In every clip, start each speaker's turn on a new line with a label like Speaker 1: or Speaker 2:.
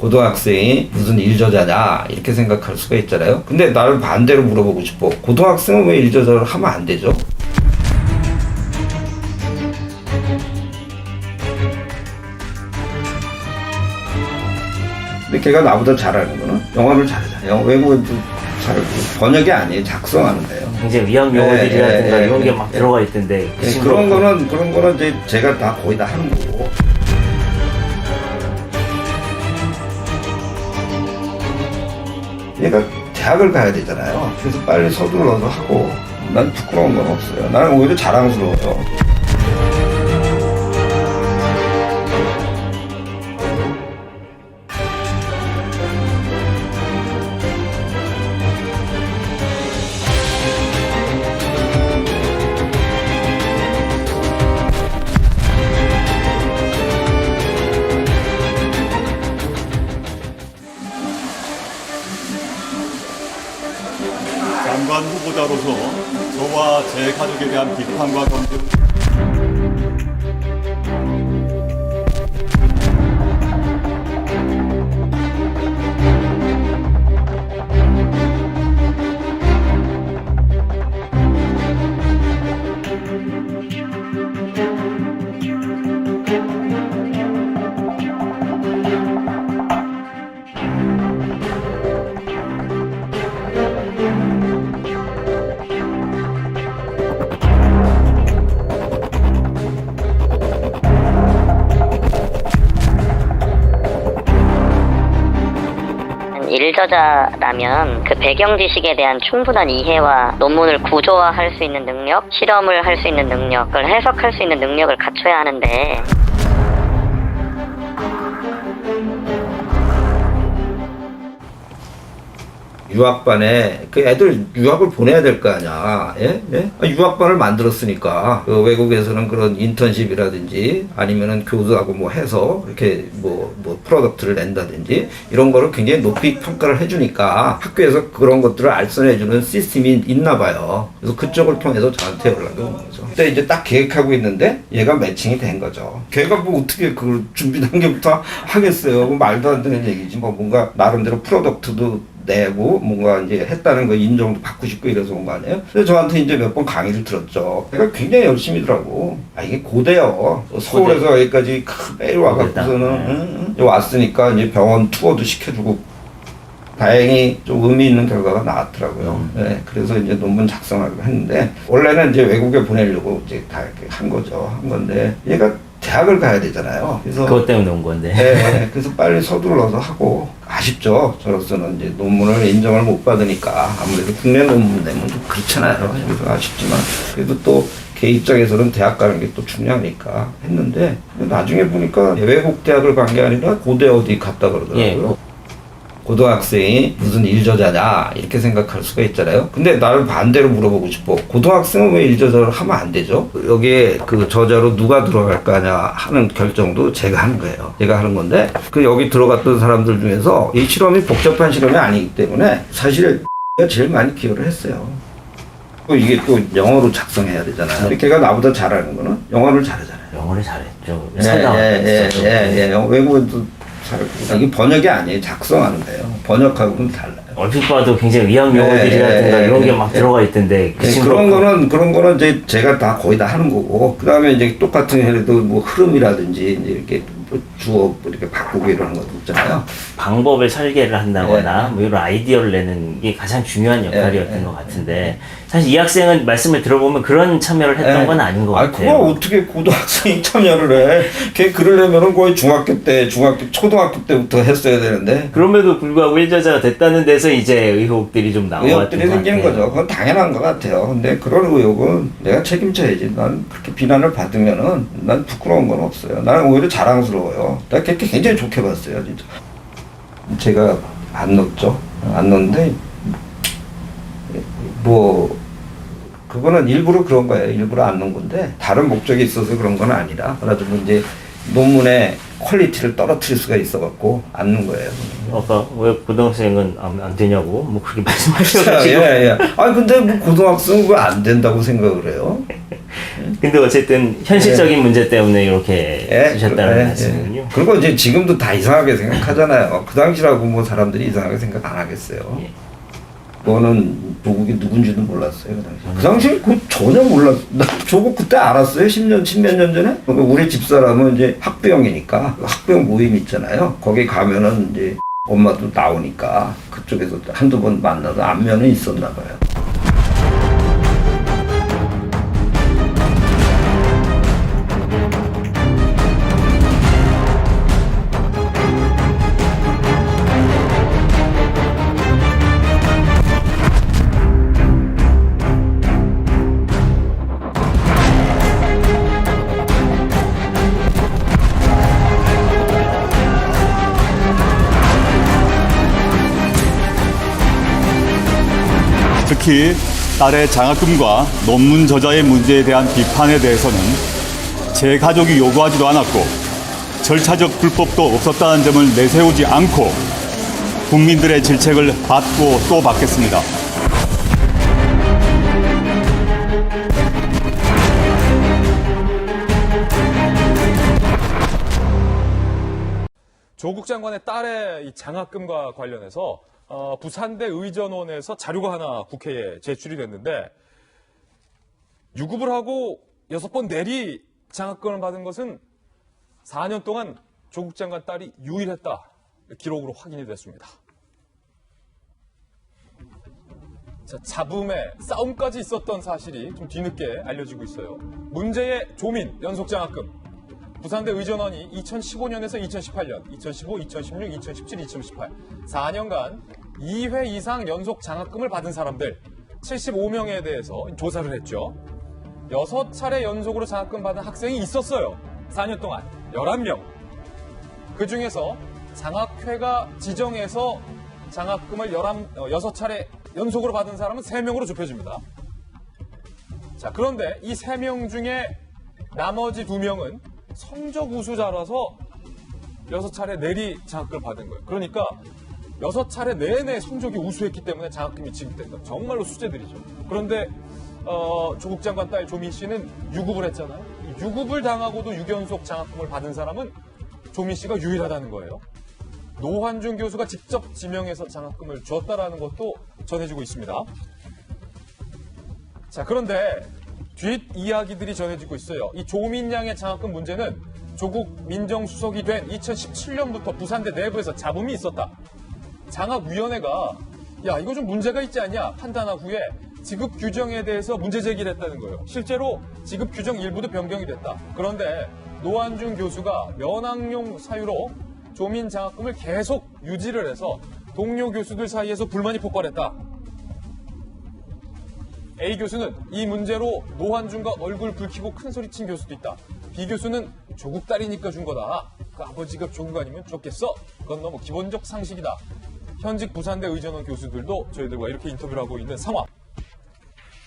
Speaker 1: 고등학생이 무슨 일저자냐 이렇게 생각할 수가 있잖아요. 근데 나를 반대로 물어보고 싶어. 고등학생은 왜 일저자를 하면 안 되죠? 근데 걔가 나보다 잘하는 거는 영어를 잘하잖아요. 외국어도 잘하고 번역이 아니에요. 작성하는 거예요.
Speaker 2: 굉장히 위학 용어들이라든가 이런 게 막 들어가 있던데
Speaker 1: 그런 거는 이제 제가 다 거의 다 하는 거고. 얘가 대학을 가야 되잖아요. 그래서 빨리 서둘러서 하고. 난 부끄러운 건 없어요. 나는 오히려 자랑스러워요.
Speaker 3: 장관 후보자로서 저와 제 가족에 대한 비판과 검증
Speaker 4: 일저자라면 그 배경 지식에 대한 충분한 이해와 논문을 구조화할 수 있는 능력, 실험을 할 수 있는 능력을 해석할 수 있는 능력을 갖춰야 하는데
Speaker 1: 유학반에 그 애들 유학을 보내야 될 거 아니야. 예? 예? 유학반을 만들었으니까 그 외국에서는 그런 인턴십이라든지 아니면은 교수하고 뭐 해서 이렇게 뭐 프로덕트를 낸다든지 이런 거를 굉장히 높이 평가를 해주니까 학교에서 그런 것들을 알선해주는 시스템이 있나 봐요. 그래서 그쪽을 통해서 저한테 연락이 온 거죠. 그때 이제 딱 계획하고 있는데 얘가 매칭이 된 거죠. 걔가 뭐 어떻게 그 준비 단계부터 하겠어요. 뭐 말도 안 되는 얘기지. 뭐 뭔가 나름대로 프로덕트도 내고 뭔가 이제 했다는 거 인정도 받고 싶고 이래서 온 거 아니에요? 그래서 저한테 이제 몇 번 강의를 들었죠. 걔가 굉장히 열심히더라고. 아 이게 고대요. 서울에서 여기까지 매일 와갖고서는 왔으니까 이제 병원 투어도 시켜주고 다행히 좀 의미 있는 결과가 나왔더라고요. 네, 그래서 이제 논문 작성하기로 했는데 원래는 이제 외국에 보내려고 이제 다 이렇게 한 거죠. 한 건데 얘가 대학을 가야 되잖아요. 그래서
Speaker 2: 그것 때문에 온 건데.
Speaker 1: 네, 그래서 빨리 서둘러서 하고 아쉽죠. 저로서는 이제 논문을 인정을 못 받으니까 아무래도 국내 논문 내면 좀 그렇잖아요. 그래서 아쉽지만 그래도 또 걔 입장에서는 대학 가는 게 또 중요하니까 했는데 나중에 보니까 외국 대학을 간 게 아니라 고대 어디 갔다 그러더라고요.
Speaker 2: 예.
Speaker 1: 고등학생이 무슨 일저자냐 이렇게 생각할 수가 있잖아요. 근데 나를 반대로 물어보고 싶어. 고등학생은 왜 일저자를 하면 안 되죠? 여기에 그 저자로 누가 들어갈 거냐 하는 결정도 제가 하는 거예요. 제가 하는 건데 그 여기 들어갔던 사람들 중에서 이 실험이 복잡한 실험이 아니기 때문에 사실 제일 많이 기여를 했어요. 또 이게 또 영어로 작성해야 되잖아요. 근데 걔가 나보다 잘하는 거는 영어를 잘하잖아요.
Speaker 2: 영어를 잘했죠.
Speaker 1: 예. 외국어도 잘하고. 이게 번역이 아니에요. 작성하는 거예요. 번역하고는 달라요.
Speaker 2: 얼핏 봐도 굉장히 위학 용어들이라든가 이런 게 막 들어가 있던데
Speaker 1: 그런 거는 이제 제가 다 거의 다 하는 거고 그 다음에 이제 똑같은 해도 뭐 흐름이라든지 이제 이렇게 뭐 주어 이렇게 바꾸고 이러는 것도 있잖아요.
Speaker 2: 방법을 설계를 한다거나 뭐 이런 아이디어를 내는 게 가장 중요한 역할이었던 것 같은데 사실 이 학생은 말씀을 들어보면 그런 참여를 했던 건 아닌 것 같아요.
Speaker 1: 그거 어떻게 고등학생이 참여를 해? 걔 그러려면은 거의 초등학교 때부터 했어야 되는데.
Speaker 2: 그럼에도 불구하고 일저자가 됐다는 데서 이제 의혹들이 좀 나왔던 것 같아요.
Speaker 1: 의혹들이 생기는 거죠. 그건 당연한 것 같아요. 근데 그런 의혹은 내가 책임져야지. 난 그렇게 비난을 받으면은 난 부끄러운 건 없어요. 나는 오히려 자랑스러워요. 나 걔 굉장히 좋게 봤어요, 진짜. 제가 안 넣었죠. 안 넣었는데 뭐 그거는 일부러 그런 거예요. 일부러 안 넣은 건데 다른 목적이 있어서 그런 건 아니라 그래가지고 이제 논문의 퀄리티를 떨어뜨릴 수가 있어갖고 안 넣은 거예요.
Speaker 2: 아까 왜 고등학생은 안 되냐고 뭐 그렇게 말씀하셔가지고
Speaker 1: 예. 아니 근데 뭐 고등학생은 왜 안 된다고 생각을 해요?
Speaker 2: 근데 어쨌든 현실적인 문제 때문에 이렇게 쓰셨다는 말씀이군요.
Speaker 1: 그리고 이제 지금도 다 이상하게 생각하잖아요. 그 당시라고 뭐 사람들이 이상하게 생각 안 하겠어요. 그거는 조국이 누군지도 몰랐어요. 그 당시. 그 당시에 그 전혀 몰랐어요. 나 조국 그때 알았어요. 10몇 년 전에. 우리 집사람은 이제 학부형이니까 학부형 모임 있잖아요. 거기 가면은 이제 엄마도 나오니까 그쪽에서 한두 번 만나서 안면은 있었나 봐요.
Speaker 3: 특히 딸의 장학금과 논문 저자의 문제에 대한 비판에 대해서는 제 가족이 요구하지도 않았고 절차적 불법도 없었다는 점을 내세우지 않고 국민들의 질책을 받고 또 받겠습니다.
Speaker 5: 조국 장관의 딸의 이 장학금과 관련해서 부산대 의전원에서 자료가 하나 국회에 제출이 됐는데 유급을 하고 6번 내리 장학금을 받은 것은 4년 동안 조국 장관 딸이 유일했다. 기록으로 확인이 됐습니다. 자, 잡음에 싸움까지 있었던 사실이 좀 뒤늦게 알려지고 있어요. 문제의 조민 연속장학금. 부산대 의전원이 2015년에서 2018년, 2015, 2016, 2017, 2018 4년간 2회 이상 연속 장학금을 받은 사람들 75명에 대해서 조사를 했죠. 6차례 연속으로 장학금 받은 학생이 있었어요. 4년 동안 11명. 그 중에서 장학회가 지정해서 장학금을 6차례 연속으로 받은 사람은 3명으로 좁혀집니다. 자, 그런데 이 3명 중에 나머지 2명은 성적 우수자라서 6차례 내리 장학금을 받은 거예요. 그러니까 6차례 내내 성적이 우수했기 때문에 장학금이 지급된다. 정말로 수재들이죠. 그런데 조국 장관 딸 조민 씨는 유급을 했잖아요. 유급을 당하고도 6연속 장학금을 받은 사람은 조민 씨가 유일하다는 거예요. 노환중 교수가 직접 지명해서 장학금을 줬다라는 것도 전해지고 있습니다. 자, 그런데 뒷이야기들이 전해지고 있어요. 이 조민 양의 장학금 문제는 조국 민정수석이 된 2017년부터 부산대 내부에서 잡음이 있었다. 장학위원회가 야, 이거 좀 문제가 있지 않냐 판단한 후에 지급 규정에 대해서 문제 제기를 했다는 거예요. 실제로 지급 규정 일부도 변경이 됐다. 그런데 노환중 교수가 면학용 사유로 조민 장학금을 계속 유지를 해서 동료 교수들 사이에서 불만이 폭발했다. A 교수는 이 문제로 노환중과 얼굴 붉히고 큰소리친 교수도 있다. B 교수는 조국 딸이니까 준 거다. 그 아버지가 조국 아니면 줬겠어? 그건 너무 기본적 상식이다. 현직 부산대 의전원 교수들도 저희들과 이렇게 인터뷰를 하고 있는 상황.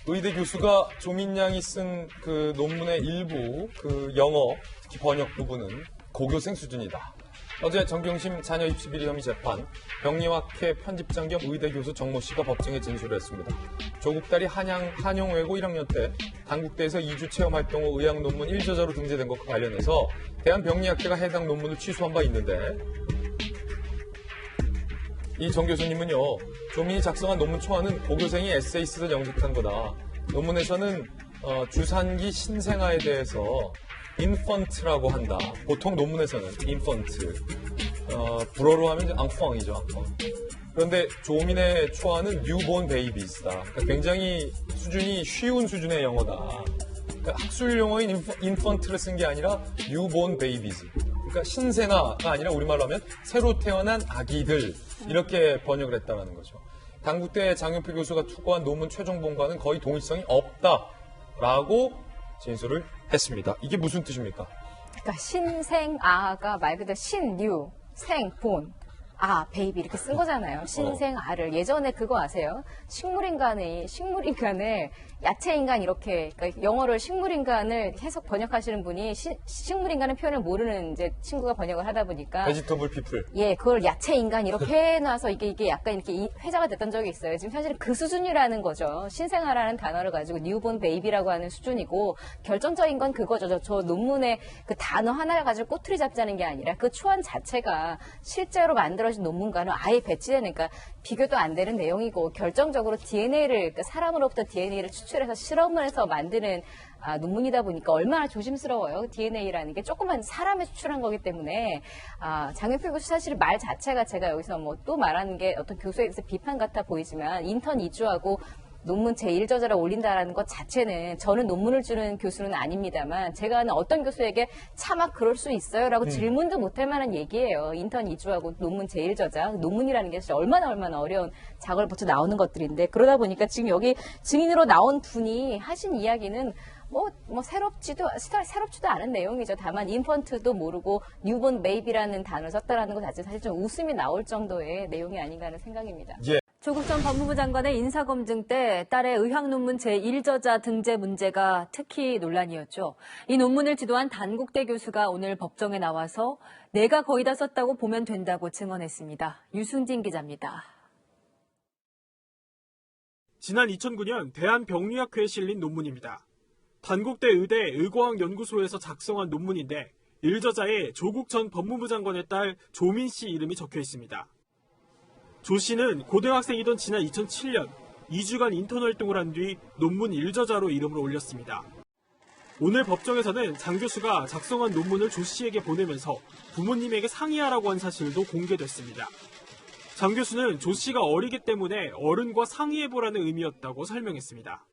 Speaker 5: 의대 교수가 조민 양이 쓴 그 논문의 일부 그 영어 특히 번역 부분은 고교생 수준이다. 어제 정경심 자녀 입시 비리 혐의 재판 병리학회 편집장 겸 의대 교수 정모 씨가 법정에 진술을 했습니다. 조국 딸이 한영외고 1학년 때 단국대에서 2주 체험 활동 후 의학 논문 1저자로 등재된 것과 관련해서 대한병리학회가 해당 논문을 취소한 바 있는데 이 정 교수님은요, 조민이 작성한 논문 초안은 고교생이 에세이 쓰듯 영작한 거다. 논문에서는 주산기 신생아에 대해서 인펀트라고 한다. 보통 논문에서는 인펀트, 불어로 하면 이제 앙펑이죠, 앙펑. 그런데 조민의 초안은 뉴본 베이비스다. 그러니까 굉장히 수준이 쉬운 수준의 영어다. 그러니까 학술 용어인 인펀트를 쓴 게 아니라 뉴본 베이비즈. 그러니까 신생아가 아니라 우리말로 하면 새로 태어난 아기들. 이렇게 번역을 했다는 거죠. 단국대 장영필 교수가 투고한 논문 최종본과는 거의 동일성이 없다라고 진술을 했습니다. 이게 무슨 뜻입니까?
Speaker 6: 그러니까 신생아가 말 그대로 신유, 생본, 베이비 이렇게 쓴 거잖아요. 신생아를. 예전에 그거 아세요? 식물인간을 야채인간 이렇게, 그러니까 영어를 식물인간을 해석 번역하시는 분이 식물인간은 표현을 모르는 이제 친구가 번역을 하다 보니까.
Speaker 5: 베지터블 피플.
Speaker 6: 예, 그걸 야채인간 이렇게 해놔서 이게 약간 이렇게 회자가 됐던 적이 있어요. 지금 사실은 그 수준이라는 거죠. 신생아라는 단어를 가지고 뉴본 베이비라고 하는 수준이고, 결정적인 건 그거죠. 저 논문의 그 단어 하나를 가지고 꼬투리 잡자는 게 아니라 그 초안 자체가 실제로 만들어진 논문과는 아예 배치되는, 그러니까 비교도 안 되는 내용이고, 결정적으로 DNA를, 그러니까 사람으로부터 DNA를 추출해서 실험을 해서 만드는 논문이다 보니까 얼마나 조심스러워요. DNA라는 게 조그만 사람에 추출한 거기 때문에, 장윤필 교수 사실 말 자체가 제가 여기서 뭐 또 말하는 게 어떤 교수에 대해서 비판 같아 보이지만, 인턴 2주하고 논문 제1저자를 올린다라는 것 자체는, 저는 논문을 주는 교수는 아닙니다만 제가 아는 어떤 교수에게 차마 그럴 수 있어요 라고 질문도 못할 만한 얘기예요. 인턴 2주하고 논문 제1저자, 논문이라는 게 진짜 얼마나 어려운 작업을 거쳐 나오는 것들인데, 그러다 보니까 지금 여기 증인으로 나온 분이 하신 이야기는 새롭지도 않은 내용이죠. 다만 인펀트도 모르고 뉴본 베이비라는 단어를 썼다라는 것 자체 사실 좀 웃음이 나올 정도의 내용이 아닌가 하는 생각입니다.
Speaker 7: 조국 전 법무부 장관의 인사검증 때 딸의 의학 논문 제1저자 등재 문제가 특히 논란이었죠. 이 논문을 지도한 단국대 교수가 오늘 법정에 나와서 내가 거의 다 썼다고 보면 된다고 증언했습니다. 유승진 기자입니다.
Speaker 8: 지난 2009년 대한병리학회에 실린 논문입니다. 단국대 의대 의과학연구소에서 작성한 논문인데 1저자에 조국 전 법무부 장관의 딸 조민 씨 이름이 적혀 있습니다. 조 씨는 고등학생이던 지난 2007년 2주간 인턴 활동을 한 뒤 논문 1저자로 이름을 올렸습니다. 오늘 법정에서는 장 교수가 작성한 논문을 조 씨에게 보내면서 부모님에게 상의하라고 한 사실도 공개됐습니다. 장 교수는 조 씨가 어리기 때문에 어른과 상의해보라는 의미였다고 설명했습니다.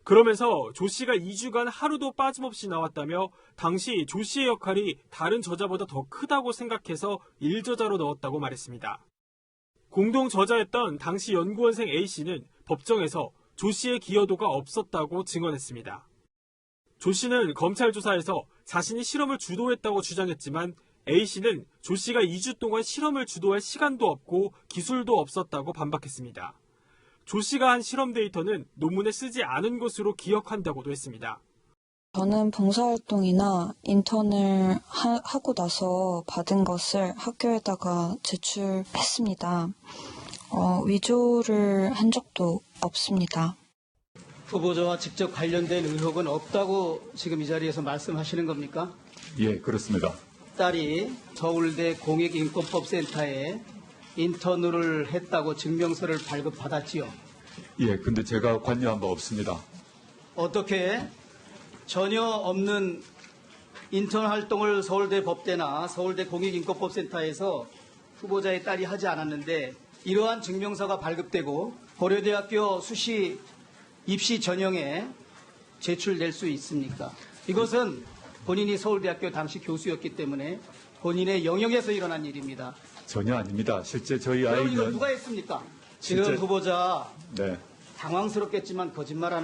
Speaker 8: 그러면서 조 씨가 2주간 하루도 빠짐없이 나왔다며 당시 조 씨의 역할이 다른 저자보다 더 크다고 생각해서 1저자로 넣었다고 말했습니다. 공동 저자였던 당시 연구원생 A씨는 법정에서 조 씨의 기여도가 없었다고 증언했습니다. 조 씨는 검찰 조사에서 자신이 실험을 주도했다고 주장했지만 A씨는 조 씨가 2주 동안 실험을 주도할 시간도 없고 기술도 없었다고 반박했습니다. 조 씨가 한 실험 데이터는 논문에 쓰지 않은 것으로 기억한다고도 했습니다.
Speaker 9: 저는 봉사활동이나 인턴을 하고 나서 받은 것을 학교에다가 제출했습니다. 위조를 한 적도 없습니다.
Speaker 10: 후보자와 직접 관련된 의혹은 없다고 지금 이 자리에서 말씀하시는 겁니까?
Speaker 3: 예, 그렇습니다.
Speaker 10: 딸이 서울대 공익인권법센터에 인턴을 했다고 증명서를 발급받았지요.
Speaker 3: 예, 근데 제가 관여한 바 없습니다.
Speaker 10: 어떻게 전혀 없는 인턴 활동을 서울대 법대나 서울대 공익인권법센터에서 후보자의 딸이 하지 않았는데 이러한 증명서가 발급되고 고려대학교 수시 입시 전형에 제출될 수 있습니까? 이것은 본인이 서울대학교 당시 교수였기 때문에 본인의 영역에서 일어난 일입니다.
Speaker 3: 전혀 아닙니다. 실제 저희
Speaker 10: 그럼 이거
Speaker 3: 아이는
Speaker 10: 누가 했습니까? 지금 후보자
Speaker 3: 네.
Speaker 10: 당황스럽겠지만 거짓말하는